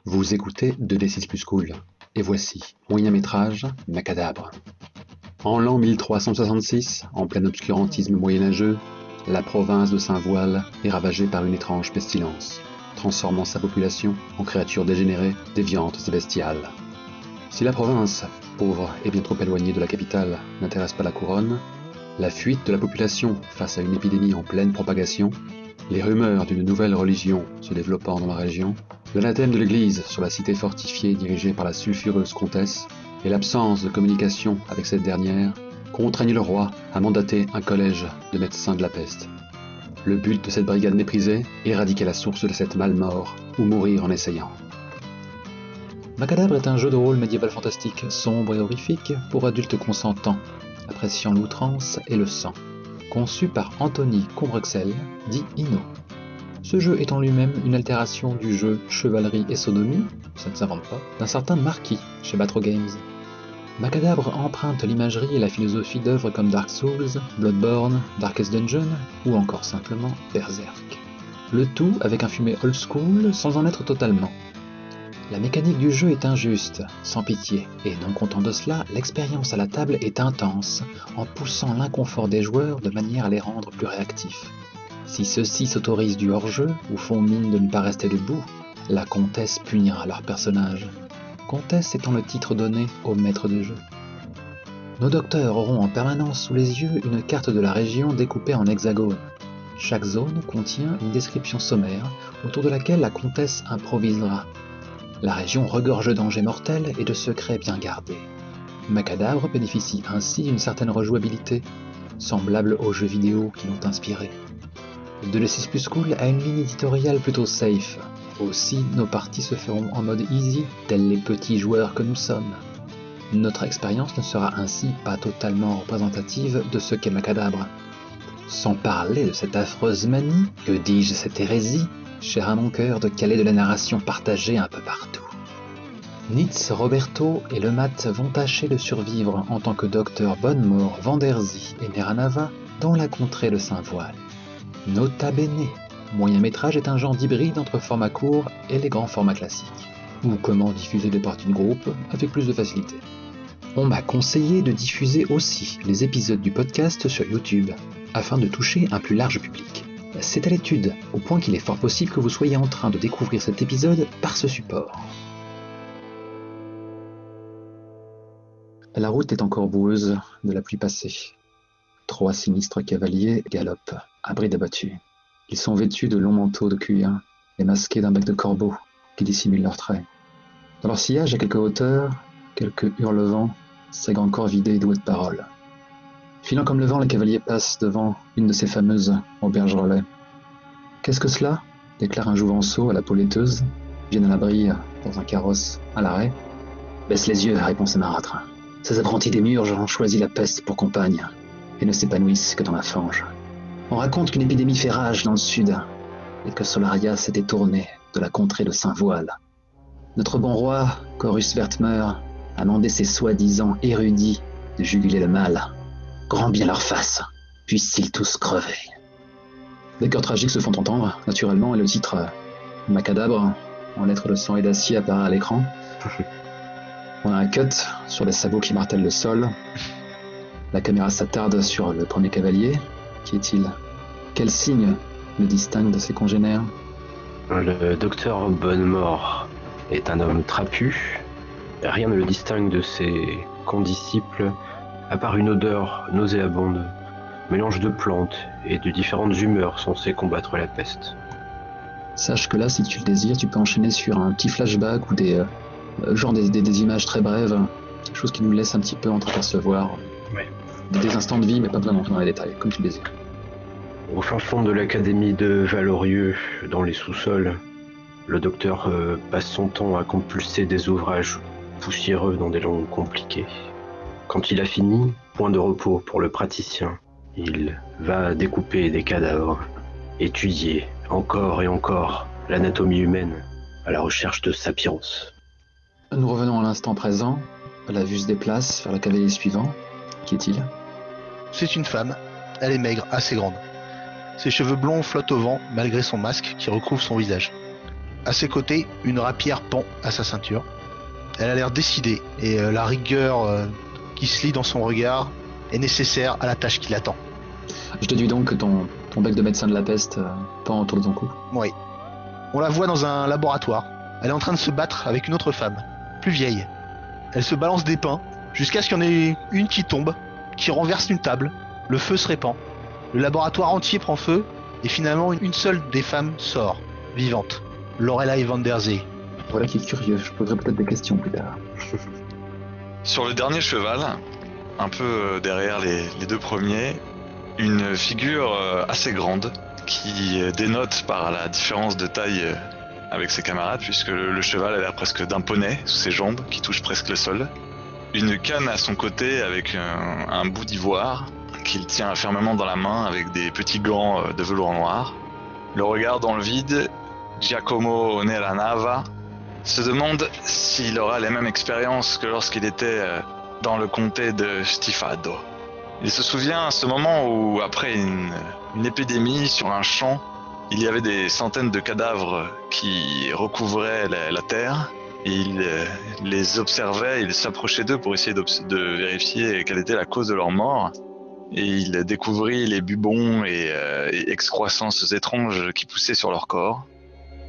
Vous écoutez 2D6 Plus Cool, et voici moyen-métrage Macadabre. En l'an 1366, en plein obscurantisme moyenâgeux, la province de Saint-Voile est ravagée par une étrange pestilence, transformant sa population en créatures dégénérées, déviantes et bestiales. Si la province, pauvre et bien trop éloignée de la capitale, n'intéresse pas la couronne, la fuite de la population face à une épidémie en pleine propagation, les rumeurs d'une nouvelle religion se développant dans la région, l'anathème de l'église sur la cité fortifiée dirigée par la sulfureuse comtesse, et l'absence de communication avec cette dernière, contraignent le roi à mandater un collège de médecins de la peste. Le but de cette brigade méprisée, éradiquer la source de cette malmort, ou mourir en essayant. Macadabre est un jeu de rôle médiéval fantastique, sombre et horrifique, pour adultes consentants, appréciant l'outrance et le sang. Conçu par Anthony Combrexel, dit Inno. Ce jeu est en lui-même une altération du jeu Chevalerie et Sodomie, ça ne s'invente pas, d'un certain Marquis chez Batro Games. Macadabre emprunte l'imagerie et la philosophie d'œuvres comme Dark Souls, Bloodborne, Darkest Dungeon ou encore simplement Berserk. Le tout avec un fumet old school sans en être totalement. La mécanique du jeu est injuste, sans pitié, et non content de cela, l'expérience à la table est intense, en poussant l'inconfort des joueurs de manière à les rendre plus réactifs. Si ceux-ci s'autorisent du hors-jeu, ou font mine de ne pas rester debout, la comtesse punira leur personnage. Comtesse étant le titre donné au maître de jeu. Nos docteurs auront en permanence sous les yeux une carte de la région découpée en hexagones. Chaque zone contient une description sommaire, autour de laquelle la comtesse improvisera. La région regorge de dangers mortels et de secrets bien gardés. Macadabre bénéficie ainsi d'une certaine rejouabilité, semblable aux jeux vidéo qui l'ont inspiré. 2D6 Plus Cool a une ligne éditoriale plutôt safe. Aussi, nos parties se feront en mode easy, tels les petits joueurs que nous sommes. Notre expérience ne sera ainsi pas totalement représentative de ce qu'est Macadabre. Sans parler de cette affreuse manie, que dis-je cette hérésie, cher à mon cœur de caler de la narration partagée un peu partout. Nitz, Roberto et le Mat vont tâcher de survivre en tant que docteur Bonnemort, Vanderzy et Neranava dans la contrée de Saint-Voile. Nota bene, moyen-métrage est un genre d'hybride entre format court et les grands formats classiques, ou comment diffuser des parties de groupe avec plus de facilité. On m'a conseillé de diffuser aussi les épisodes du podcast sur YouTube, afin de toucher un plus large public. C'est à l'étude, au point qu'il est fort possible que vous soyez en train de découvrir cet épisode par ce support. La route est encore boueuse de la pluie passée. 3 sinistres cavaliers galopent, à bride abattue. Ils sont vêtus de longs manteaux de cuir et masqués d'un bec de corbeau qui dissimule leurs traits. Dans leur sillage, à quelque hauteur, quelques hurlevents sèguent encore vidés et doués de paroles. Filant comme le vent, les cavaliers passent devant une de ces fameuses auberges relais. « Qu'est-ce que cela » déclare un jouvenceau à la peau laiteuse, viennent à l'abri dans un carrosse à l'arrêt. « Baisse les yeux » répond ce marâtre. « Ces apprentis des murges ont choisi la peste pour compagne et ne s'épanouissent que dans la fange. On raconte qu'une épidémie fait rage dans le sud et que Solaria s'est détourné de la contrée de Saint-Voile. Notre bon roi, Corus Vertmer, a mandé ses soi-disant érudits de juguler le mal. Grand bien leur fasse, puissent-ils tous crever. » Des cœurs tragiques se font entendre, naturellement, et le titre Macadabre, en lettres de sang et d'acier, apparaît à l'écran. On a un cut sur les sabots qui martèlent le sol. La caméra s'attarde sur le premier cavalier. Qui est-il ? Quel signe le distingue de ses congénères ? Le docteur Bonnemort est un homme trapu. Rien ne le distingue de ses condisciples, à part une odeur nauséabonde, mélange de plantes et de différentes humeurs censées combattre la peste. Sache que là, si tu le désires, tu peux enchaîner sur un petit flashback ou des images très brèves, quelque chose qui nous laisse un petit peu entreapercevoir des instants de vie, mais pas besoin d'entrer dans les détails, comme tu le désires. Au fin fond de l'académie de Valorieux, dans les sous-sols, le docteur passe son temps à compulser des ouvrages poussiéreux dans des langues compliquées. Quand il a fini, point de repos pour le praticien. Il va découper des cadavres, étudier encore et encore l'anatomie humaine à la recherche de Sapiens. Nous revenons à l'instant présent. La vue se déplace vers le cavalier suivant. Qui est-il ? C'est une femme. Elle est maigre, assez grande. Ses cheveux blonds flottent au vent malgré son masque qui recouvre son visage. À ses côtés, une rapière pend à sa ceinture. Elle a l'air décidée et la rigueur qui se lit dans son regard est nécessaire à la tâche qui l'attend. Je déduis donc que ton bec de médecin de la peste pend autour de ton cou. Oui. On la voit dans un laboratoire. Elle est en train de se battre avec une autre femme, plus vieille. Elle se balance des pains jusqu'à ce qu'il y en ait une qui tombe, qui renverse une table. Le feu se répand. Le laboratoire entier prend feu et finalement une seule des femmes sort, vivante. Lorelei van der Zee. Voilà qui est curieux, je poserai peut-être des questions plus tard. Sur le dernier cheval, un peu derrière les deux premiers, une figure assez grande qui dénote par la différence de taille avec ses camarades, puisque le cheval a l'air presque d'un poney sous ses jambes qui touche presque le sol. Une canne à son côté avec un bout d'ivoire qu'il tient fermement dans la main avec des petits gants de velours noir. Le regard dans le vide, Giacomo Neranava se demande s'il aura les mêmes expériences que lorsqu'il était dans le comté de Stifado. Il se souvient à ce moment où, après une épidémie sur un champ, il y avait des centaines de cadavres qui recouvraient la terre, et il les observait, il s'approchait d'eux pour essayer de vérifier quelle était la cause de leur mort, et il découvrit les bubons et excroissances étranges qui poussaient sur leur corps.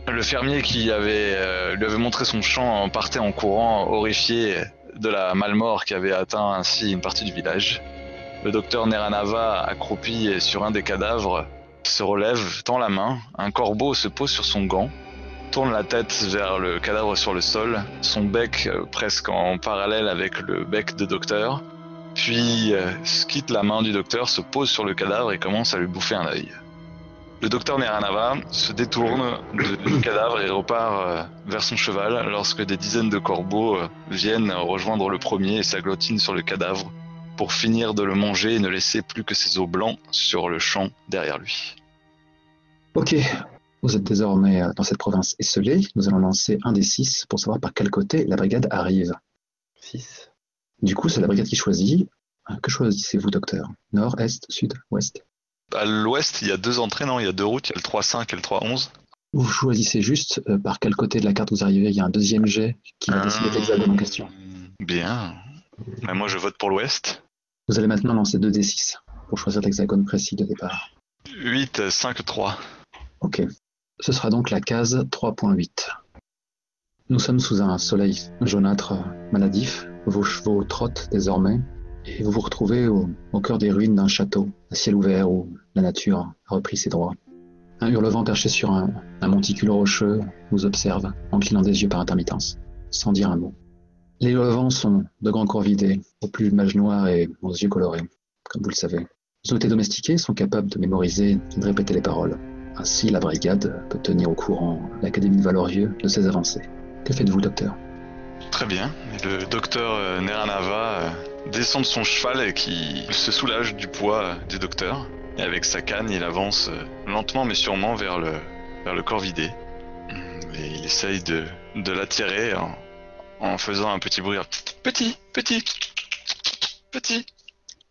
Le fermier qui lui avait montré son champ partait en courant, horrifié de la malmort qui avait atteint ainsi une partie du village. Le docteur Neranava, accroupi sur un des cadavres, se relève, tend la main, un corbeau se pose sur son gant, tourne la tête vers le cadavre sur le sol, son bec presque en parallèle avec le bec de docteur, puis quitte la main du docteur, se pose sur le cadavre et commence à lui bouffer un œil. Le docteur Neranava se détourne du cadavre et repart vers son cheval lorsque des dizaines de corbeaux viennent rejoindre le premier et s'agglutinent sur le cadavre pour finir de le manger et ne laisser plus que ses os blancs sur le champ derrière lui. Ok, vous êtes désormais dans cette province esselée. Nous allons lancer un des 6 pour savoir par quel côté la brigade arrive. 6. Du coup, c'est la brigade qui choisit. Que choisissez-vous, docteur? Nord, est, sud, ouest? À l'ouest, il y a 2 entrées, non? Il y a 2 routes, il y a le 3-5 et le 3-11. Vous choisissez juste par quel côté de la carte vous arrivez. Il y a un deuxième jet qui va décider de l'hexagone en question. Bien. Mais moi, je vote pour l'ouest. Vous allez maintenant lancer 2d6 pour choisir l'hexagone précis de départ. 8, 5, 3. Ok. Ce sera donc la case 3.8. Nous sommes sous un soleil jaunâtre maladif. Vos chevaux trottent désormais. Et vous vous retrouvez au cœur des ruines d'un château, à ciel ouvert où la nature a repris ses droits. Un hurlevent perché sur un monticule rocheux vous observe, en clignant des yeux par intermittence, sans dire un mot. Les hurlevents sont de grands corvidés, aux plumages noirs et aux yeux colorés, comme vous le savez. Ils ont été domestiqués et sont capables de mémoriser et de répéter les paroles. Ainsi, la brigade peut tenir au courant l'Académie de Valorieux de ses avancées. Que faites-vous, docteur? Très bien. Et le docteur Neranava descend de son cheval et qui se soulage du poids du docteur. Et avec sa canne, il avance lentement mais sûrement vers le corvidé. Et il essaye de l'attirer en faisant un petit bruit. Petit,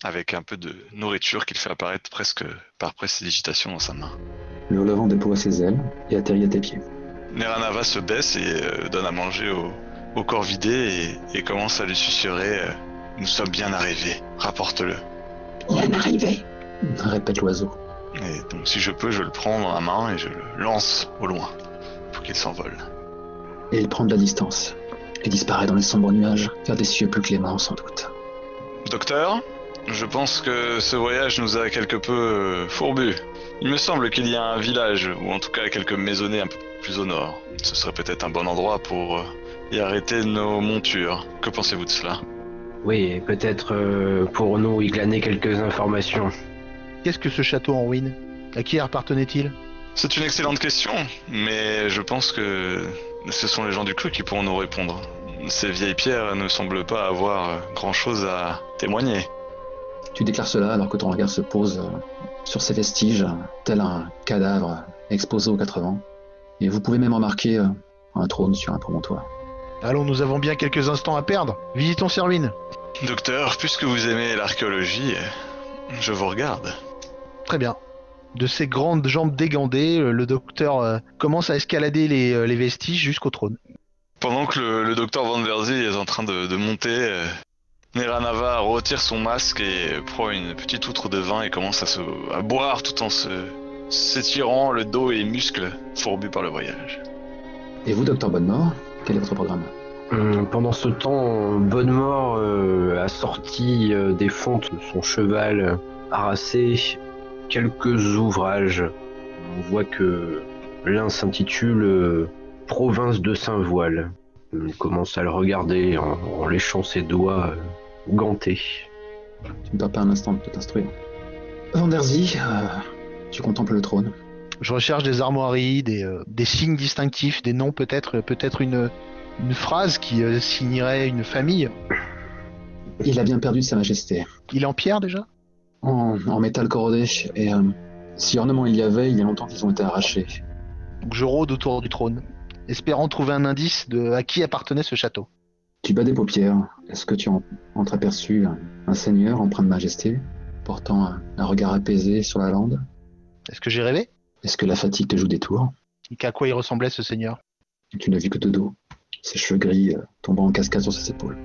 avec un peu de nourriture qu'il fait apparaître presque par précipitation dans sa main. Le hurlevent déploie ses ailes et atterrit à tes pieds. Neranava se baisse et donne à manger au corvidé et commence à lui susurrer « Nous sommes bien arrivés, rapporte-le. » Bien arrivé, répète l'oiseau. Et donc si je peux, je le prends dans la main et je le lance au loin pour qu'il s'envole. Et il prend de la distance et disparaît dans les sombres nuages vers des cieux plus cléments sans doute. Docteur, je pense que ce voyage nous a quelque peu fourbus. Il me semble qu'il y a un village, ou en tout cas quelques maisonnées un peu plus au nord. Ce serait peut-être un bon endroit pour y arrêter nos montures. Que pensez-vous de cela? Oui, peut-être pour nous y glaner quelques informations. Qu'est-ce que ce château en ruine? À qui appartenait-il? C'est une excellente question, mais je pense que ce sont les gens du cru qui pourront nous répondre. Ces vieilles pierres ne semblent pas avoir grand-chose à témoigner. Tu déclares cela alors que ton regard se pose sur ces vestiges, tel un cadavre exposé aux 4 vents. Et vous pouvez même remarquer un trône sur un promontoire. Allons, nous avons bien quelques instants à perdre. Visitons ces ruines. Docteur, puisque vous aimez l'archéologie, je vous regarde. Très bien. De ses grandes jambes dégandées, le docteur commence à escalader les vestiges jusqu'au trône. Pendant que le docteur Van Der Zee est en train de monter, Neranava retire son masque et prend une petite outre de vin et commence à boire tout en s'étirant le dos et les muscles fourbus par le voyage. Et vous, docteur Bonnemort, quel est votre programme? Pendant ce temps, Bonnemort a sorti des fontes de son cheval, harassé quelques ouvrages. On voit que l'un s'intitule Province de Saint-Voile. Il commence à le regarder en léchant ses doigts gantés. Tu ne perds pas un instant de t'instruire. Van Der Zee, tu contemples le trône. Je recherche des armoiries, des signes distinctifs, des noms peut-être une phrase qui signerait une famille. Il a bien perdu de sa majesté. Il est en pierre déjà? En métal corrodé, et si ornements il y avait, il y a longtemps qu'ils ont été arrachés. Donc je rôde autour du trône, espérant trouver un indice de à qui appartenait ce château. Tu bats des paupières. Est-ce que tu as entreaperçu un seigneur empreint de majesté, portant un regard apaisé sur la lande? Est-ce que j'ai rêvé? Est-ce que la fatigue te joue des tours? Et qu'à quoi il ressemblait ce seigneur? Tu n'as vu que de dos, ses cheveux gris tombant en cascade sur ses épaules.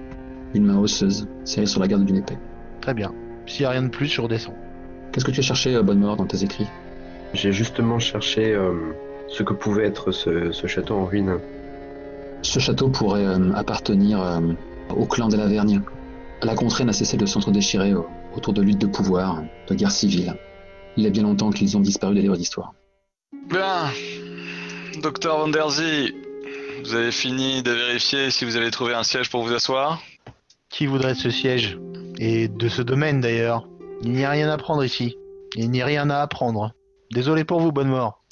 Une main osseuse, serrée sur la garde d'une épée. Très bien. S'il n'y a rien de plus, je redescends. Qu'est-ce que tu as cherché, Bonnemort, dans tes écrits? J'ai justement cherché ce que pouvait être ce château en ruine. Ce château pourrait appartenir au clan des Lavergne. La contrée n'a cessé de s'entre-déchirer autour de luttes de pouvoir, de guerres civiles. Il y a bien longtemps qu'ils ont disparu des livres d'histoire. Bien, docteur Van Der Zee, vous avez fini de vérifier si vous avez trouvé un siège pour vous asseoir? Qui voudrait de ce siège? Et de ce domaine d'ailleurs. Il n'y a rien à prendre ici. Il n'y a rien à apprendre. Désolé pour vous, Bonnemort.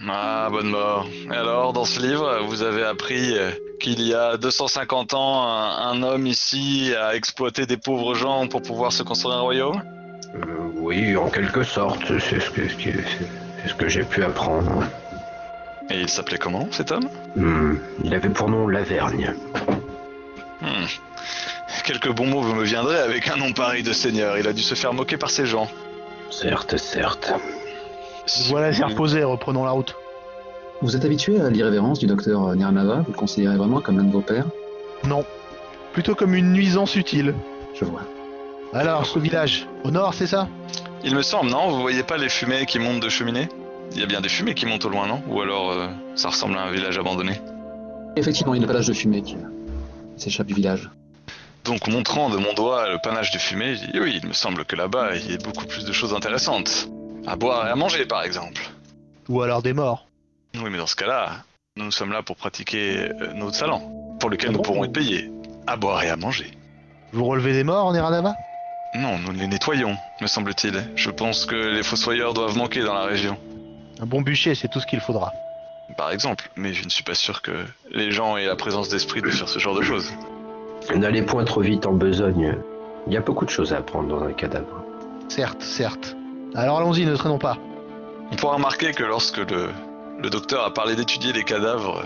Ah, Bonnemort. Et alors, dans ce livre, vous avez appris qu'il y a 250 ans, un homme ici a exploité des pauvres gens pour pouvoir se construire un royaume? Oui, en quelque sorte, c'est ce que j'ai pu apprendre. Et il s'appelait comment, cet homme? Il avait pour nom Lavergne. Quelques bons mots vous me viendraient avec un nom pareil de seigneur. Il a dû se faire moquer par ses gens. Certes. Voilà, c'est reposé, reprenons la route. Vous êtes habitué à l'irrévérence du docteur Neranava? Vous le considérez vraiment comme l'un de vos pères? Non. Plutôt comme une nuisance utile. Je vois. Alors, ce village, au nord, c'est ça? Il me semble, non? Vous voyez pas les fumées qui montent de cheminée? Il y a bien des fumées qui montent au loin, non? Ou alors, ça ressemble à un village abandonné? Effectivement, il y a le panache de fumée qui s'échappe du village. Donc, montrant de mon doigt le panache de fumée, je dis oui, il me semble que là-bas, il y a beaucoup plus de choses intéressantes. À boire et à manger, par exemple. Ou alors des morts. Oui, mais dans ce cas-là, nous sommes là pour pratiquer nos talents, pour lesquels nous pourrons être payés. À boire et à manger. Vous relevez des morts, Neranava? Non, nous les nettoyons, me semble-t-il. Je pense que les fossoyeurs doivent manquer dans la région. Un bon bûcher, c'est tout ce qu'il faudra. Par exemple, mais je ne suis pas sûr que les gens aient la présence d'esprit de faire ce genre de choses. N'allez point trop vite en besogne. Il y a beaucoup de choses à apprendre dans un cadavre. Certes. Alors allons-y, ne traînons pas. On pourra remarquer que lorsque le docteur a parlé d'étudier les cadavres,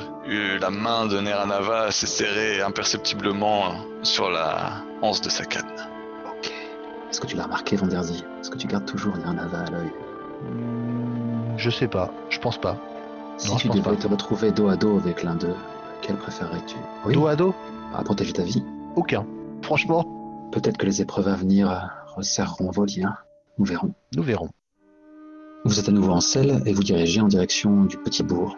la main de Neranava s'est serrée imperceptiblement sur la anse de sa canne. Ok. Est-ce que tu l'as remarqué, Van Der Zee? Est-ce que tu gardes toujours Neranava à l'œil? Je sais pas, je pense pas. Si Non, tu je pense devais pas. te retrouver dos à dos avec l'un d'eux, quel préférerais-tu? Oui, Dos à dos? à protéger ta vie. Aucun. Franchement, Peut-être que les épreuves à venir resserreront vos liens. Nous verrons. nous verrons. Vous êtes à nouveau en selle et vous dirigez en direction du petit bourg.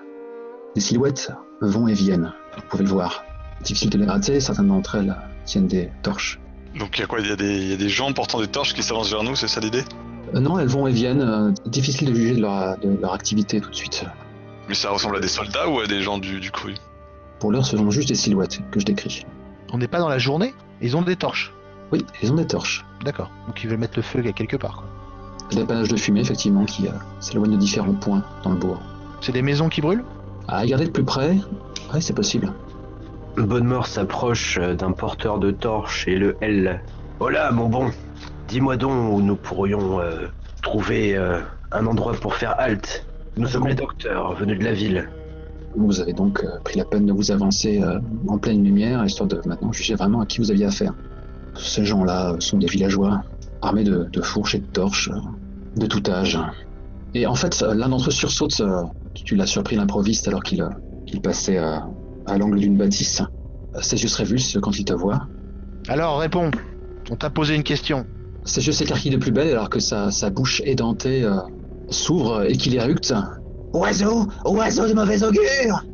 Des silhouettes vont et viennent, vous pouvez le voir. Difficile de les rater, certaines d'entre elles tiennent des torches. Donc il y a quoi? Il y a des gens portant des torches qui s'avancent vers nous, c'est ça l'idée? Non, elles vont et viennent, difficile de juger de leur activité tout de suite. Mais ça ressemble à des soldats ou à des gens du cru? Pour l'heure, ce sont juste des silhouettes que je décris. On n'est pas dans la journée? Ils ont des torches. Oui, ils ont des torches. D'accord. Donc ils veulent mettre le feu à quelque part, quoi. Des panaches de fumée, effectivement, qui s'éloignent de différents points dans le bourg. C'est des maisons qui brûlent? À regarder de plus près, oui, c'est possible. Bonnemort s'approche d'un porteur de torche et le L. Hola, mon bon. Dis-moi donc où nous pourrions trouver un endroit pour faire halte. Nous sommes les docteurs venus de la ville. Vous avez donc pris la peine de vous avancer en pleine lumière, histoire de maintenant juger vraiment à qui vous aviez affaire. Ces gens-là sont des villageois, armés de fourches et de torches, de tout âge. Et en fait, l'un d'entre eux sursaute, tu l'as surpris l'improviste alors qu'il passait à l'angle d'une bâtisse. Ses yeux se révulsent quand il te voit. Alors, réponds. On t'a posé une question. Ses yeux s'écarquillent de plus belle alors que sa bouche édentée s'ouvre et qu'il éructe. Oiseau de mauvais augure!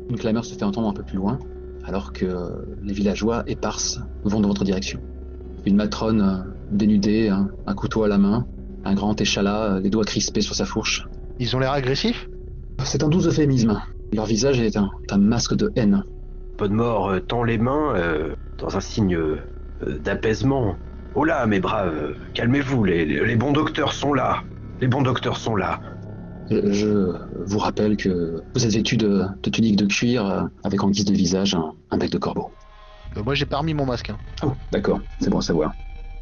Une clameur se fait entendre un peu plus loin, alors que les villageois éparses vont dans votre direction. Une matrone dénudée, un couteau à la main, un grand échalas, les doigts crispés sur sa fourche. Ils ont l'air agressifs? C'est un doux euphémisme. Leur visage est un masque de haine. Podmore tend les mains dans un signe d'apaisement. Oh là, mes braves, calmez-vous, les bons docteurs sont là. Les bons docteurs sont là. Je vous rappelle que vous êtes vêtu de tunique de cuir avec en guise de visage un bec de corbeau. Moi, j'ai pas remis mon masque. Oh, d'accord, c'est bon à savoir.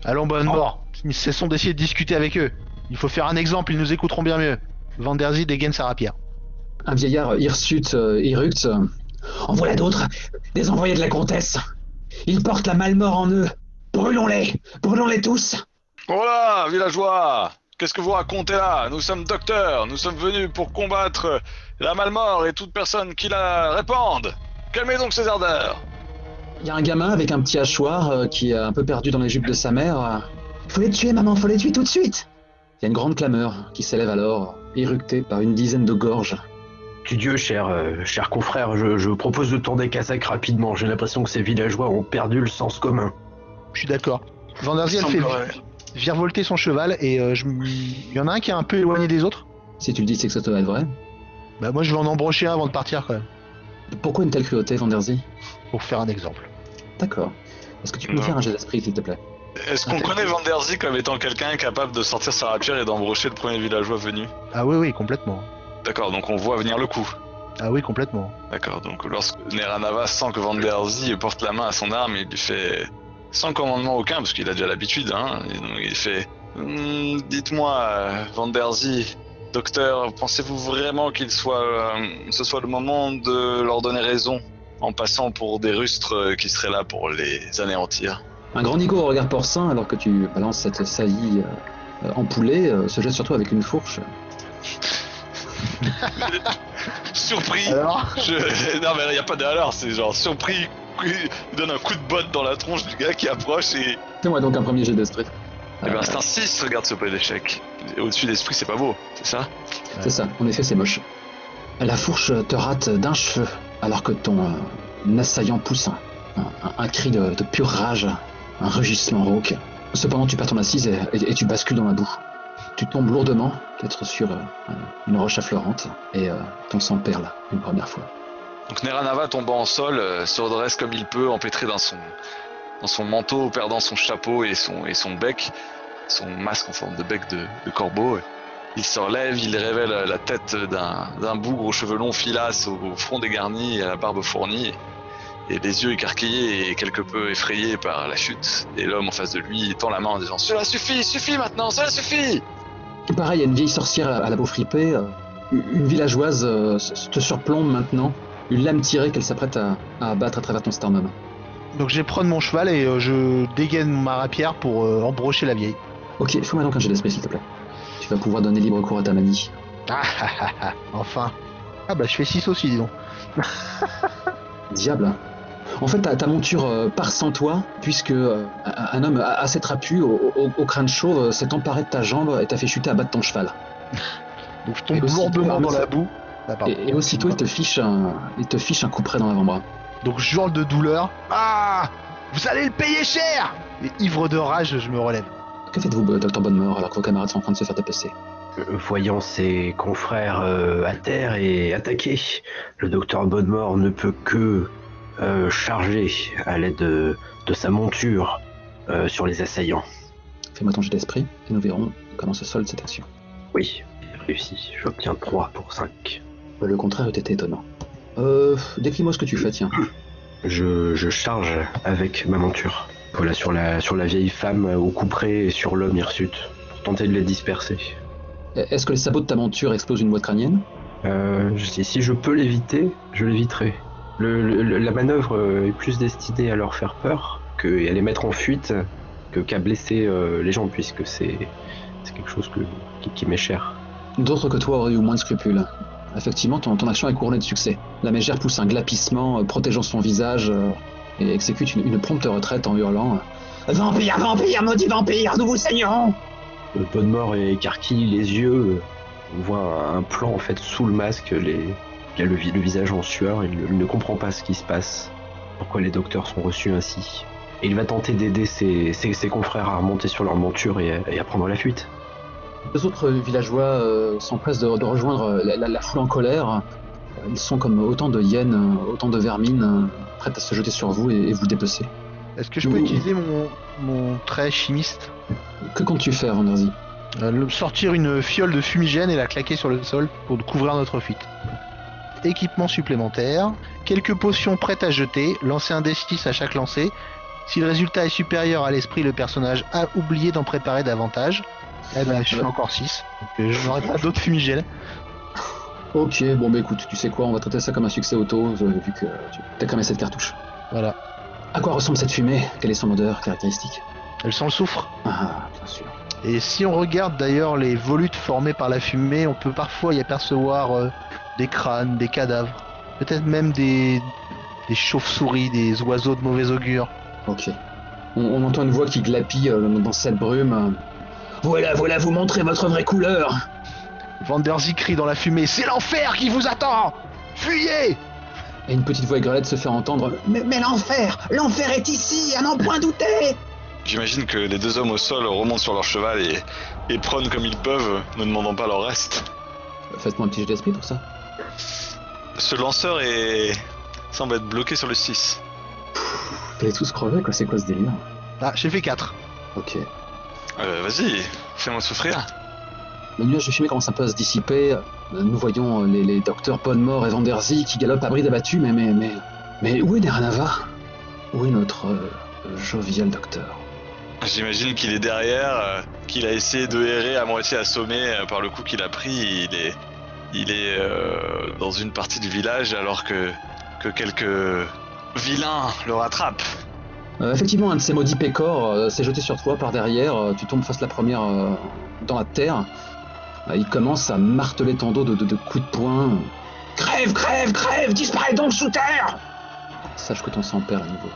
Allons, Podmore. Cessons d'essayer de discuter avec eux. Il faut faire un exemple, ils nous écouteront bien mieux. Van der Zie dégaine sa rapière. Un vieillard hirsute, éructe. En voilà d'autres, des envoyés de la comtesse. Ils portent la malmort en eux. Brûlons-les tous. Voilà, villageois! Qu'est-ce que vous racontez là? Nous sommes docteurs, nous sommes venus pour combattre la malmort et toute personne qui la répande. Calmez donc ces ardeurs. Il y a un gamin avec un petit hachoir qui est un peu perdu dans les jupes de sa mère. Faut les tuer, maman, faut les tuer tout de suite. Il y a une grande clameur qui s'élève alors, éructée par une dizaine de gorges. Tu Dieu, cher confrère, je propose de tourner Kazakh rapidement. J'ai l'impression que ces villageois ont perdu le sens commun. Je suis d'accord. Van der Zie, elle fait virevolter son cheval et il y en a un qui est un peu éloigné des autres. Si tu le dis, c'est que ça doit être vrai. Bah moi je vais en embrocher un avant de partir quand même. Pourquoi une telle cruauté, Van der Zie? Pour faire un exemple. D'accord. Est-ce que tu peux me faire un jet d'esprit, s'il te plaît? Est-ce qu'on connaît Van der Zie comme étant quelqu'un capable de sortir sa rapière et d'embrocher le premier villageois venu? Ah oui, complètement. D'accord, donc on voit venir le coup. Ah oui, complètement. D'accord, donc lorsque Neranava sent que Van der Zie porte la main à son arme, il lui fait, sans commandement aucun, parce qu'il a déjà l'habitude, et donc il fait dites-moi, Van der Zie, docteur, pensez-vous vraiment qu'il ce soit le moment de leur donner raison, en passant pour des rustres qui seraient là pour les anéantir? Un grand nigo au regard porcin, alors que tu balances cette saillie en poulet, se jette sur toi avec une fourche. Surpris. Alors Non mais il y a pas de alors, c'est genre surpris, il donne un coup de botte dans la tronche du gars qui approche et... Fais-moi donc un premier jet d'esprit. Eh ben c'est un 6, regarde ce peu d'échec. Au-dessus d'esprit c'est pas beau, c'est ça? C'est ça, en effet c'est moche. La fourche te rate d'un cheveu, alors que ton assaillant pousse un cri de pure rage, un rugissement rauque. Cependant tu perds ton assise et tu bascules dans la boue. Tu tombes lourdement, peut-être sur une roche affleurante, et ton sang perle une première fois. Donc Neranava, tombant en sol, se redresse comme il peut, empêtré dans son manteau, perdant son chapeau et son bec, son masque en forme de bec de corbeau. Il se relève, il révèle la tête d'un bougre aux cheveux longs filasses, au front dégarni et à la barbe fournie, et les yeux écarquillés et quelque peu effrayés par la chute. Et l'homme en face de lui tend la main en disant « Cela suffit maintenant, cela suffit !» Pareil, il y a une vieille sorcière à la peau fripée, une villageoise te surplombe maintenant, une lame tirée qu'elle s'apprête à abattre à travers ton sternum. Donc je vais prendre mon cheval et je dégaine ma rapière pour embrocher la vieille. Ok, fais-moi donc un jet d'esprit s'il te plaît. Tu vas pouvoir donner libre cours à ta manie. Enfin. Ah bah je fais 6 aussi, dis donc. Diable. En fait, ta monture part sans toi, puisque un homme assez trapu, au crâne chauve, s'est emparé de ta jambe et t'a fait chuter à bas de ton cheval. Donc je tombe lourdement dans la boue. Et aussitôt, il te fiche un coup près dans l'avant-bras. Donc je hurle de douleur. Ah! Vous allez le payer cher! Et ivre de rage, je me relève. Que faites-vous, Dr. Bonnemort, alors que vos camarades sont en train de se faire tapisser? Voyant ses confrères à terre et attaqués, le docteur Bonnemort ne peut que charger à l'aide de sa monture sur les assaillants. Fais-moi ton jet d'esprit et nous verrons comment se solde cette action. Oui, réussi. J'obtiens 3 pour 5. Le contraire était étonnant. Décris-moi ce que tu fais, tiens. Je charge avec ma monture. Voilà, sur la vieille femme au couperet et sur l'homme hirsute, pour tenter de les disperser. Est-ce que les sabots de ta monture explosent une boîte crânienne? Si je peux l'éviter, je l'éviterai. La manœuvre est plus destinée à leur faire peur qu'à les mettre en fuite qu'à blesser les gens, puisque c'est quelque chose qui m'est cher. D'autres que toi auraient eu moins de scrupules. Effectivement, ton action est couronnée de succès. La mégère pousse un glapissement, protégeant son visage, et exécute une prompte retraite en hurlant Vampire, vampire, maudit vampire, nous vous saignerons !» Bonnemort écarquille les yeux. On voit un plan en fait sous le masque. Il a le visage en sueur. Il ne comprend pas ce qui se passe. Pourquoi les docteurs sont reçus ainsi. Et il va tenter d'aider ses confrères à remonter sur leur monture et à prendre la fuite. Les autres villageois s'empressent de rejoindre la foule en colère. Ils sont comme autant de hyènes, autant de vermines, prêtes à se jeter sur vous et vous dépecer. Est-ce que je peux utiliser mon trait chimiste? Que comptes-tu faire, Vanderzy? Sortir une fiole de fumigène et la claquer sur le sol pour couvrir notre fuite. Équipement supplémentaire, quelques potions prêtes à jeter, lancer un D6 à chaque lancer. Si le résultat est supérieur à l'esprit, le personnage a oublié d'en préparer davantage. Eh ben, je fais encore 6. Donc je n'aurai pas d'autres fumigènes. Ok, bon bah écoute, tu sais quoi, on va traiter ça comme un succès auto, vu que tu as cramé cette cartouche. Voilà. À quoi ressemble cette fumée? Quelle est son odeur caractéristique? Elle sent le soufre. Ah, bien sûr. Et si on regarde d'ailleurs les volutes formées par la fumée, on peut parfois y apercevoir des crânes, des cadavres, peut-être même des chauves-souris, des oiseaux de mauvais augure. Ok. On entend une voix qui glapit dans cette brume. Voilà, vous montrez votre vraie couleur. Vanderzy crie dans la fumée, c'est l'enfer qui vous attend! Fuyez! Et une petite voix aigrelette se fait entendre. Mais l'enfer est ici, à n'en point douter! J'imagine que les deux hommes au sol remontent sur leur cheval et prônent comme ils peuvent, ne demandant pas leur reste. Faites-moi un petit jet d'esprit pour ça. Ce lanceur semble être bloqué sur le 6. Vous allez tous crever, quoi, c'est quoi ce délire? Ah, j'ai fait 4. Ok. Vas-y, fais-moi souffrir. Le nuage de fumée commence un peu à se dissiper. Nous voyons les docteurs Bonnemort et Vanderzy qui galopent à bride abattue, mais où est Neranava? Où est notre jovial docteur? J'imagine qu'il est derrière, qu'il a essayé de errer à moitié assommé par le coup qu'il a pris. Il est dans une partie du village alors que quelques vilains le rattrapent. Effectivement, un de ces maudits pécores s'est jeté sur toi par derrière. Tu tombes face la première dans la terre. Il commence à marteler ton dos de coups de poing. Crève, disparais donc sous terre! Sache que ton sang perd à nouveau.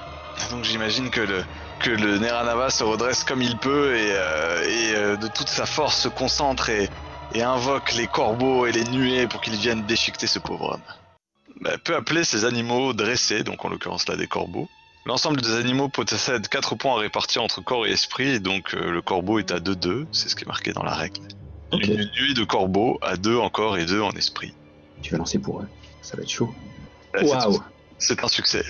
Donc j'imagine que le Neranava se redresse comme il peut et de toute sa force se concentre et invoque les corbeaux et les nuées pour qu'ils viennent déchiqueter ce pauvre homme. Peut appeler ces animaux dressés, donc en l'occurrence là des corbeaux. L'ensemble des animaux possède 4 points à répartir entre corps et esprit, donc le corbeau est à 2-2, c'est ce qui est marqué dans la règle. Okay. Une nuée de corbeaux à 2 en corps et 2 en esprit. Tu vas lancer pour eux, ça va être chaud. Waouh! C'est un succès.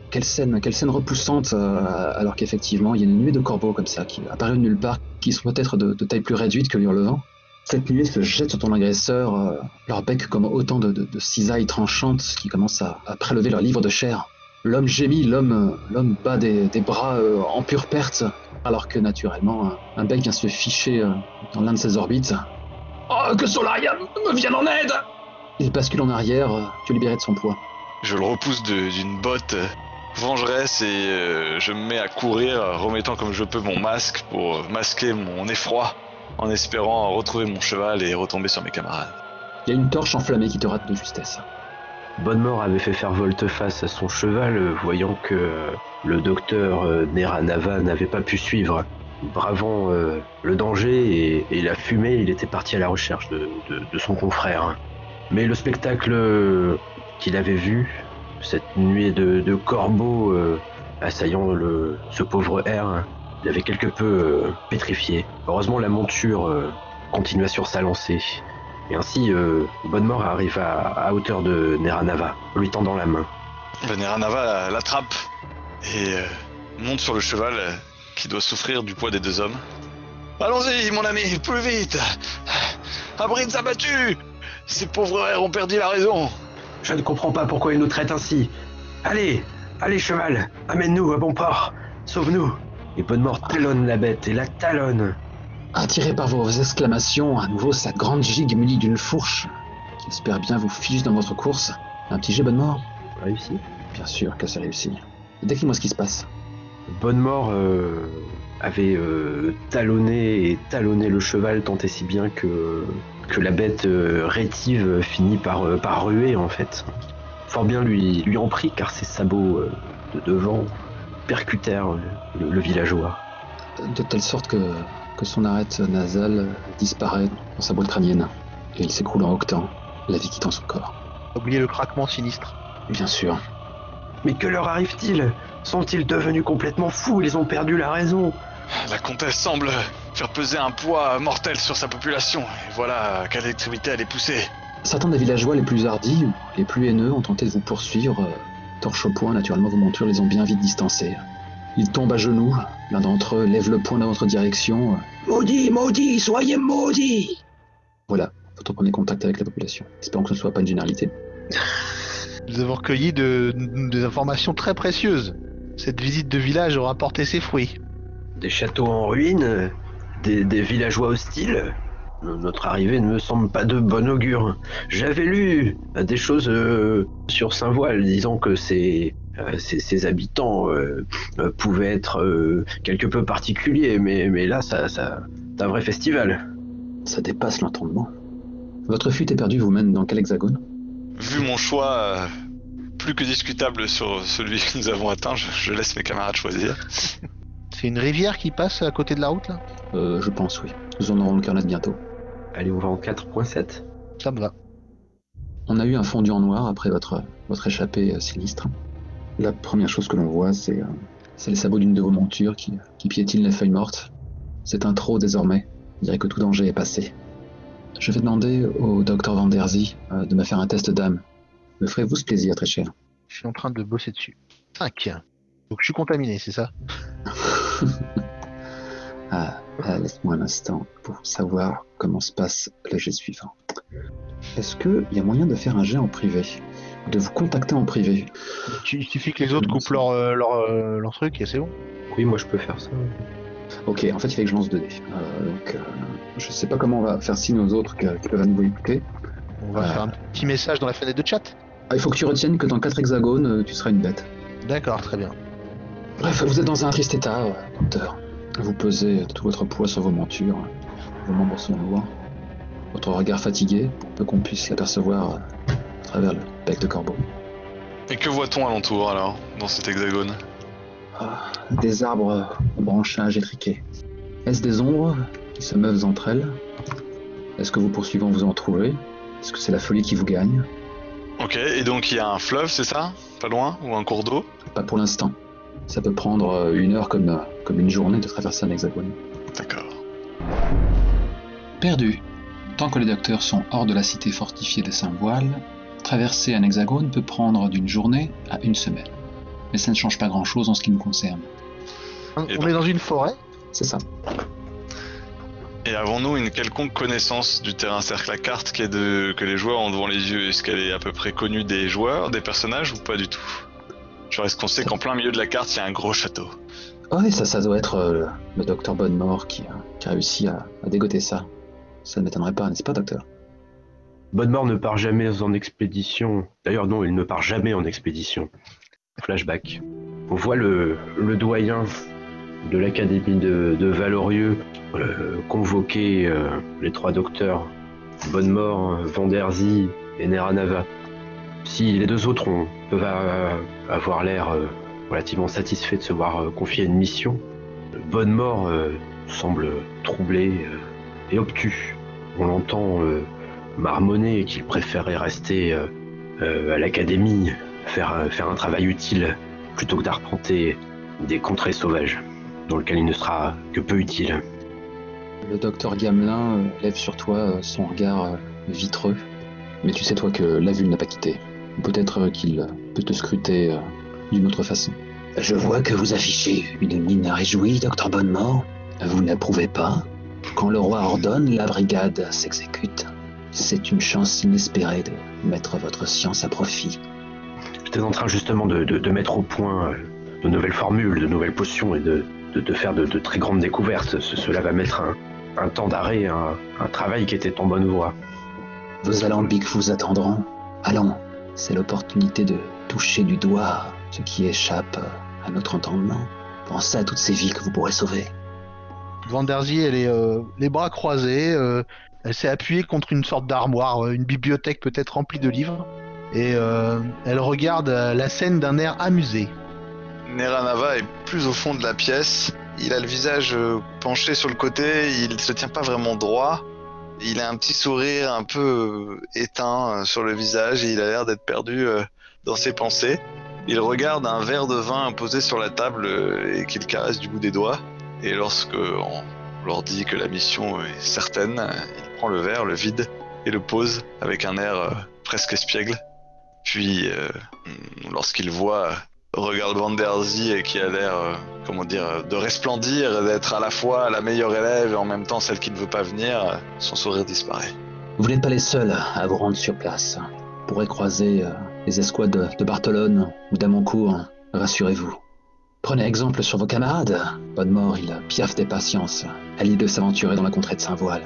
Quelle scène repoussante, alors qu'effectivement il y a une nuée de corbeaux comme ça qui apparaît de nulle part, qui sont peut-être de taille plus réduite que l'hurlevent. Cette nuée se jette sur ton agresseur, leur bec comme autant de cisailles tranchantes qui commencent à prélever leur livre de chair. L'homme gémit, l'homme bat des bras en pure perte, alors que naturellement un bec vient se ficher dans l'un de ses orbites. Oh, que Solaria me vienne en aide! Il bascule en arrière, tu es libéré de son poids. Je le repousse d'une botte vengeresse et je me mets à courir, remettant comme je peux mon masque pour masquer mon effroi, en espérant retrouver mon cheval et retomber sur mes camarades. Il y a une torche enflammée qui te rate de justesse. Bonnemort avait fait faire volte-face à son cheval, voyant que le docteur Neranava n'avait pas pu suivre. Bravant le danger et la fumée, il était parti à la recherche de son confrère. Mais le spectacle qu'il avait vu, cette nuée de corbeaux assaillant ce pauvre air, il avait quelque peu pétrifié. Heureusement, la monture continua sur sa lancée. Et ainsi, Bonnemort arrive à hauteur de Neranava, lui tendant la main. Le Neranava l'attrape et monte sur le cheval qui doit souffrir du poids des deux hommes. Allons-y, mon ami, plus vite! À brides abattues! Ces pauvres airs ont perdu la raison. Je ne comprends pas pourquoi ils nous traitent ainsi. Allez, cheval, amène-nous à bon port. Sauve-nous. Et Bonnemort talonne la bête et la talonne. Attiré par vos exclamations, à nouveau sa grande gigue munie d'une fourche, qui espère bien vous fiche dans votre course. Un petit jet, Bonnemort? Réussi. Bien sûr que ça réussit. Décris-moi ce qui se passe. Bonnemort avait talonné le cheval tant et si bien que la bête rétive finit par ruer en fait. Fort bien lui en prit car ses sabots de devant percutèrent le villageois. De telle sorte que son arête nasale disparaît dans sa boîte crânienne, et il s'écroule en octant, la vie quittant son corps. Oubliez le craquement sinistre. Bien sûr. Mais que leur arrive-t-il? Sont-ils devenus complètement fous? Ils ont perdu la raison. La comtesse semble faire peser un poids mortel sur sa population, et voilà à quelle extrémité elle est poussée. Certains des villageois les plus hardis ou les plus haineux ont tenté de vous poursuivre. Torche au poing, naturellement, vos montures les ont bien vite distancés. Ils tombent à genoux, l'un d'entre eux lève le poing dans votre direction. Maudit, soyez maudits! Voilà, votre premier contact avec la population. Espérons que ce ne soit pas une généralité. Nous avons recueilli des informations très précieuses. Cette visite de village aura porté ses fruits. Des châteaux en ruine, des villageois hostiles. Notre arrivée ne me semble pas de bon augure. J'avais lu des choses sur Saint-Voile disant que ces habitants pouvaient être quelque peu particuliers, mais là, c'est un vrai festival. Ça dépasse l'entendement. Votre fuite éperdue vous mène dans quel hexagone? Vu mon choix plus que discutable sur celui que nous avons atteint, je laisse mes camarades choisir. C'est une rivière qui passe à côté de la route là? Je pense, oui. Nous en aurons le carnet bientôt. Allez, on va en 4.7. Ça me va. On a eu un fondu en noir après votre échappée sinistre. La première chose que l'on voit, c'est les sabots d'une de vos montures qui piétinent les feuilles mortes. C'est un trot désormais. On dirait que tout danger est passé. Je vais demander au docteur Van der Zee de me faire un test d'âme. Me ferez-vous ce plaisir, très cher? Je suis en train de bosser dessus. 5. Donc je suis contaminé, c'est ça? Laisse-moi un instant pour savoir comment se passe le jet suivant. Est-ce qu'il y a moyen de faire un jet en privé? De vous contacter en privé? Il suffit que les autres coupent leur truc et c'est bon. Oui, moi je peux faire ça. Ok, en fait il fait que je lance 2 dés. Je sais pas comment on va faire signe aux autres qui peuvent à nouveau écouter. On va faire un petit message dans la fenêtre de chat. Il faut que tu retiennes que dans 4 hexagones, tu seras une bête. D'accord, très bien. Bref, vous êtes dans un triste état, docteur. Vous pesez tout votre poids sur vos montures. Vos membres sont lourds. Votre regard fatigué, pour peu qu'on puisse l'apercevoir à travers le bec de corbeau. Et que voit-on alentour alors, dans cet hexagone? Des arbres au branchage étriqué. Est-ce des ombres qui se meuvent entre elles? Est-ce que vous poursuivant vous en trouvez? Est-ce que c'est la folie qui vous gagne? Ok, et donc il y a un fleuve, c'est ça? Pas loin? Ou un cours d'eau? Pas pour l'instant. Ça peut prendre 1 heure comme une journée de traverser un hexagone. D'accord. Perdu. Tant que les docteurs sont hors de la cité fortifiée de Saint-Voile, traverser un hexagone peut prendre d'une journée à 1 semaine. Mais ça ne change pas grand-chose en ce qui nous concerne. On est dans une forêt? C'est ça. Et avons-nous une quelconque connaissance du terrain? C'est-à-dire que la carte que les joueurs ont devant les yeux, est-ce qu'elle est à peu près connue des joueurs, des personnages, ou pas du tout? Genre, est-ce qu'on sait qu'en plein milieu de la carte, il y a un gros château? Oui, ça doit être le docteur Bonnemort qui a réussi à dégoter ça. Ça ne m'étonnerait pas, n'est-ce pas, docteur? Bonnemort ne part jamais en expédition. D'ailleurs, non, il ne part jamais en expédition. Flashback. On voit le doyen de l'académie de Valorieux convoquer les 3 docteurs, Bonnemort, Van der Zee et Neranava. Si les 2 autres peuvent avoir l'air relativement satisfaits de se voir confier une mission, Bonnemort semble troublé et obtus. On l'entend marmonner qu'il préférait rester à l'académie, faire un travail utile plutôt que d'arpenter des contrées sauvages dans lesquelles il ne sera que peu utile. Le docteur Gamelin lève sur toi son regard vitreux, mais tu sais toi que la vue ne l'a pas quitté. Peut-être qu'il peut te scruter d'une autre façon. Je vois que vous affichez une mine réjouie, docteur Bonnemort. Vous n'approuvez pas? Quand le roi ordonne, la brigade s'exécute. C'est une chance inespérée de mettre votre science à profit. J'étais en train justement de mettre au point de nouvelles formules, de nouvelles potions et de faire de très grandes découvertes. Cela va mettre un temps d'arrêt, un travail qui était en bonne voie. Vos alambics vous attendront. Allons, c'est l'opportunité de toucher du doigt ce qui échappe à notre entendement. Pensez à toutes ces vies que vous pourrez sauver. Vanderzy, elle est les bras croisés, elle s'est appuyée contre une sorte d'armoire, une bibliothèque peut-être remplie de livres, et elle regarde la scène d'un air amusé. Neranava est plus au fond de la pièce. Il a le visage penché sur le côté, il se tient pas vraiment droit. Il a un petit sourire un peu éteint sur le visage et il a l'air d'être perdu dans ses pensées. Il regarde un verre de vin posé sur la table et qu'il caresse du bout des doigts. Et lorsque on leur dit que la mission est certaine, il prend le verre, le vide et le pose avec un air presque espiègle. Puis, lorsqu'il voit regarde Vanderzy et qui a l'air, de resplendir, d'être à la fois la meilleure élève et en même temps celle qui ne veut pas venir, son sourire disparaît. Vous n'êtes pas les seuls à vous rendre sur place. Vous pourrez croiser les escouades de Bartolone ou d'Amoncourt. Rassurez-vous. Prenez exemple sur vos camarades. Bonnemort, il piaffe d'impatience à l'idée de s'aventurer dans la contrée de Saint-Voile.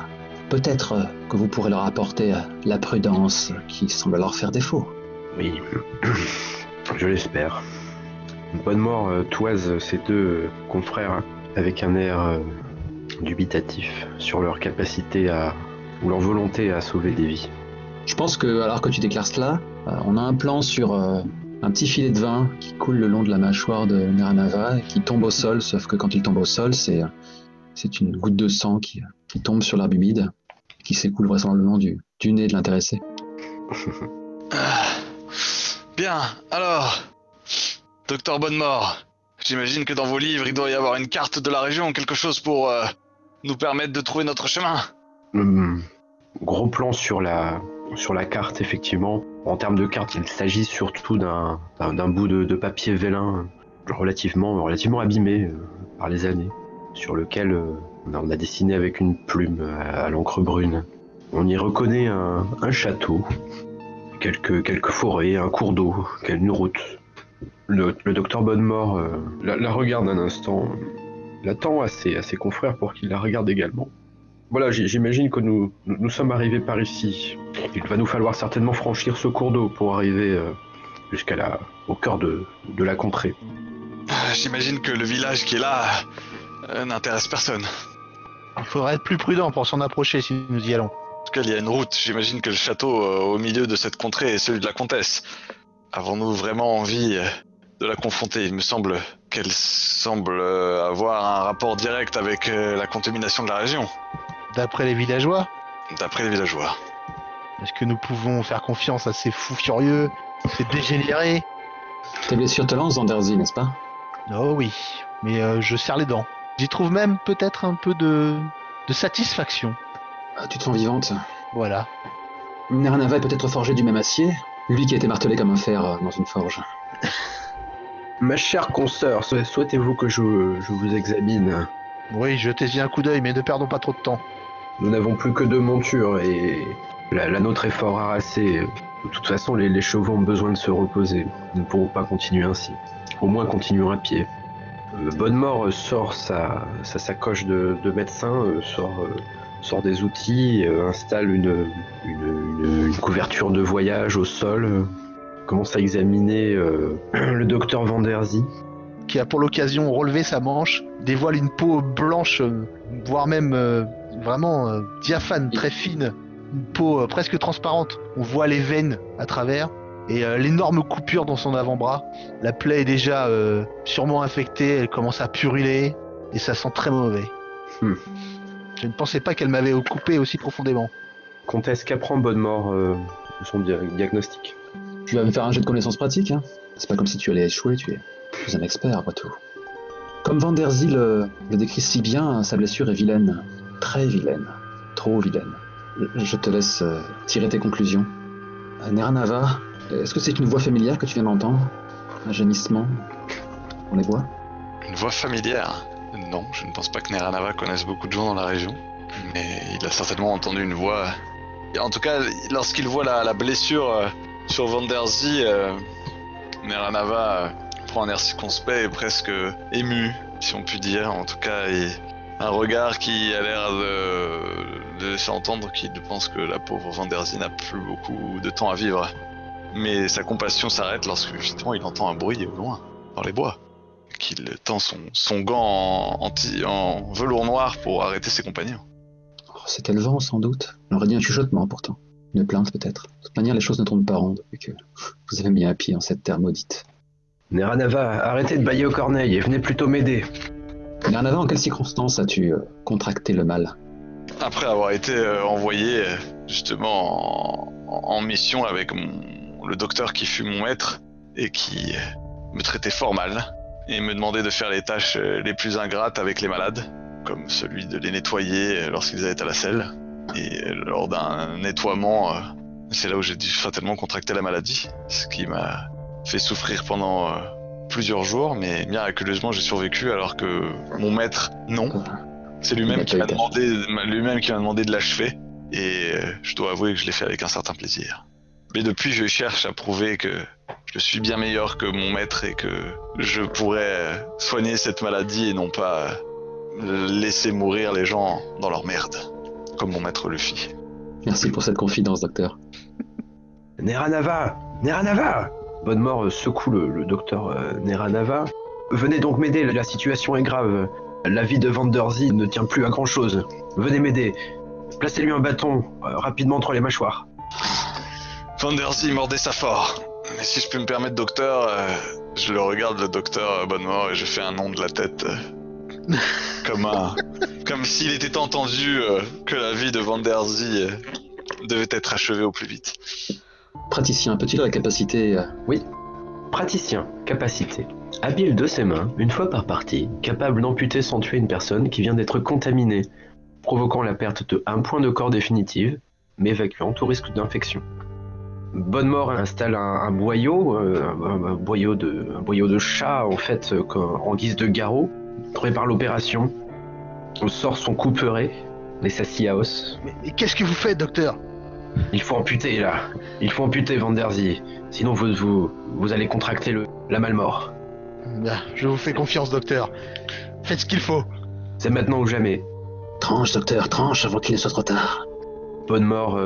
Peut-être que vous pourrez leur apporter la prudence qui semble leur faire défaut. Oui, je l'espère. Bonnemort toise ses deux confrères avec un air dubitatif sur leur capacité ou leur volonté à sauver des vies. Je pense que, alors que tu déclares cela, on a un plan sur un petit filet de vin qui coule le long de la mâchoire de Neranava et qui tombe au sol, sauf que quand il tombe au sol, c'est une goutte de sang qui tombe sur l'herbe humide, qui s'écoule vraisemblablement du nez de l'intéressé. Bien, alors, Docteur Bonnemort, j'imagine que dans vos livres, il doit y avoir une carte de la région, quelque chose pour nous permettre de trouver notre chemin. Gros plan sur la carte, effectivement. En termes de carte, il s'agit surtout d'un bout de papier vélin relativement abîmé par les années, sur lequel on a dessiné avec une plume à l'encre brune. On y reconnaît un château, quelques forêts, un cours d'eau, une route. Le docteur Bonnemort la regarde un instant, l'attend à ses confrères pour qu'ils la regardent également. Voilà, j'imagine que nous sommes arrivés par ici. Il va nous falloir certainement franchir ce cours d'eau pour arriver au cœur de la contrée. J'imagine que le village qui est là n'intéresse personne. Il faudrait être plus prudent pour s'en approcher si nous y allons. En tout cas, il y a une route. J'imagine que le château au milieu de cette contrée est celui de la comtesse. Avons-nous vraiment envie de la confronter? Il me semble qu'elle semble avoir un rapport direct avec la contamination de la région. D'après les villageois? D'après les villageois. Est-ce que nous pouvons faire confiance à ces fous furieux, ces dégénérés? Tes blessures te lancent, Vanderzy, n'est-ce pas? Oh oui, mais je serre les dents. J'y trouve même peut-être un peu de satisfaction. Tu te sens vivante. Voilà. Neranava est peut-être forgé du même acier, lui qui a été martelé comme un fer dans une forge. Ma chère consoeur, souhaitez-vous que je vous examine? Oui, jetez-y un coup d'œil, mais ne perdons pas trop de temps. Nous n'avons plus que 2 montures et la nôtre est fort harassée. De toute façon, les chevaux ont besoin de se reposer. Nous ne pourrons pas continuer ainsi. Au moins, continuons à pied. Bonnemort sort sa sacoche de médecin, sort des outils, installe une couverture de voyage au sol, commence à examiner le docteur Vanderzy, qui a pour l'occasion relevé sa manche, dévoile une peau blanche, voire même vraiment diaphane, très fine, une peau presque transparente. On voit les veines à travers et l'énorme coupure dans son avant-bras. La plaie est déjà sûrement infectée, elle commence à puriller et ça sent très mauvais. Je ne pensais pas qu'elle m'avait coupé aussi profondément. Comtesse, qu'apprend Bonnemort de son diagnostic? Tu vas me faire un jet de connaissances pratiques, hein. C'est pas comme si tu allais échouer, tu es un expert après tout. Comme Vanderzy le décrit si bien, sa blessure est vilaine. Très vilaine. Trop vilaine. Je te laisse tirer tes conclusions. Neranava, est-ce que c'est une voix familière que tu viens d'entendre? Un gémissement dans les bois? Une voix familière? Non, je ne pense pas que Neranava connaisse beaucoup de gens dans la région. Mais il a certainement entendu une voix. Et en tout cas, lorsqu'il voit la blessure sur Vanderzy, Neranava prend un air circonspect et presque ému, si on peut dire. En tout cas, un regard qui a l'air de laisser entendre qu'il pense que la pauvre Vanderzy n'a plus beaucoup de temps à vivre. Mais sa compassion s'arrête lorsque justement il entend un bruit au loin, dans les bois. qu'il tend son gant en velours noir pour arrêter ses compagnons. Oh, c'était le vent, sans doute. On aurait dit un chuchotement, pourtant. Une plainte, peut-être. De toute manière, les choses ne tournent pas rond depuis que vous avez mis un pied en cette terre maudite. Neranava, arrêtez de bâiller aux corneilles et venez plutôt m'aider. Neranava, en quelles circonstances as-tu contracté le mal? Après avoir été envoyé justement en mission avec le docteur qui fut mon maître et qui me traitait fort mal et me demandait de faire les tâches les plus ingrates avec les malades, comme celui de les nettoyer lorsqu'ils étaient à la selle. Et lors d'un nettoiement, c'est là où j'ai dû fatalement contracter la maladie, ce qui m'a fait souffrir pendant plusieurs jours, mais miraculeusement j'ai survécu alors que mon maître, non. C'est lui-même qui m'a demandé de l'achever, et je dois avouer que je l'ai fait avec un certain plaisir. Mais depuis, je cherche à prouver que je suis bien meilleur que mon maître et que je pourrais soigner cette maladie et non pas laisser mourir les gens dans leur merde, comme mon maître le fit. Merci pour cette confidence, docteur. Neranava, Bonnemort secoue le docteur Neranava. Venez donc m'aider, la situation est grave. La vie de Vanderzy ne tient plus à grand chose. Venez m'aider. Placez-lui un bâton rapidement entre les mâchoires. Vanderzy mordait ça fort. Mais si je peux me permettre, docteur, je le regarde, le docteur Bonnemort, et je fais un nom de la tête. Comme s'il était entendu que la vie de Vanderzy devait être achevée au plus vite. Praticien, peut-il la capacité... Oui. Praticien, capacité. Habile de ses mains, une fois par partie, capable d'amputer sans tuer une personne qui vient d'être contaminée, provoquant la perte de 1 point de corps définitive, mais évacuant tout risque d'infection. Bonnemort installe un boyau, un boyau de chat en fait, en guise de garrot. Prépare l'opération, on sort son couperet et sa scie à os. Mais qu'est-ce que vous faites, docteur? Il faut amputer là, Vanderzy, sinon vous allez contracter la malmort. Bien, je vous fais confiance, docteur. Faites ce qu'il faut. C'est maintenant ou jamais. Tranche, docteur, tranche avant qu'il ne soit trop tard. Bonnemort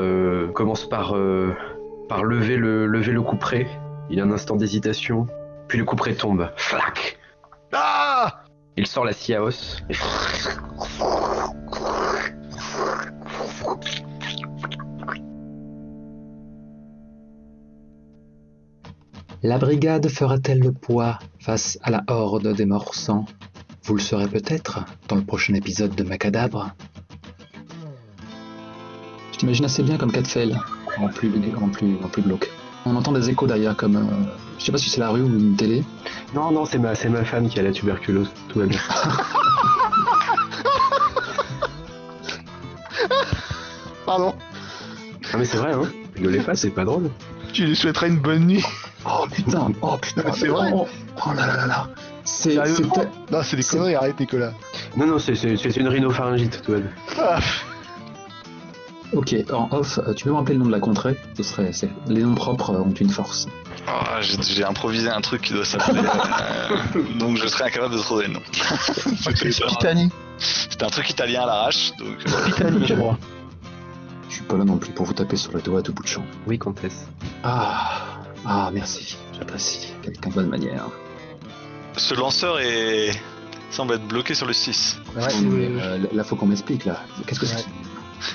commence par lever le couperet. Il a un instant d'hésitation, puis le couperet tombe. Flac! Ah! Il sort la scie à os. La brigade fera-t-elle le poids face à la horde des morts sang? Vous le saurez peut-être dans le prochain épisode de Macadabre. Je t'imagine assez bien comme Catfell, en plus glauque. On entend des échos derrière comme... je sais pas si c'est la rue ou une télé. Non, c'est ma femme qui a la tuberculose, tout va bien. Pardon. Ah mais c'est vrai, hein. Rigolez pas, c'est pas drôle. Tu lui souhaiterais une bonne nuit. Oh putain, C'est vrai. Oh là. Sérieusement? Non, c'est des conneries, arrête Nicolas. Non, c'est une rhinopharyngite, tout va bien. Ah. Ok, en off, tu peux me rappeler le nom de la contrée? Les noms propres ont une force. Oh, j'ai improvisé un truc qui doit s'appeler... donc je serais incapable de trouver le nom. Pitani. C'était un truc italien à l'arrache, donc... Pitani, je crois. Je suis pas là non plus pour vous taper sur le doigt à tout bout de champ. Oui, comtesse. Ah, merci, j'apprécie. Quelqu'un de bonne manière. Ce lanceur semble être bloqué sur le 6. Ouais, Là, faut qu'on m'explique, là. Qu'est-ce que c'est?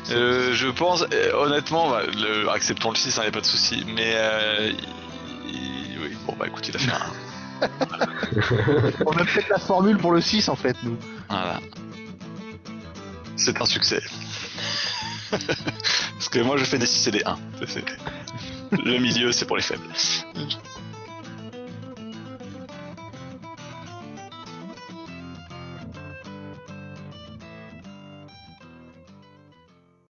Je pense, honnêtement, acceptons le 6, y a pas de souci, mais oui, bon bah écoute, il a fait un... On a peut-être la formule pour le 6 en fait, nous. Voilà. C'est un succès. Parce que moi je fais des 6 et des 1. Le milieu, c'est pour les faibles.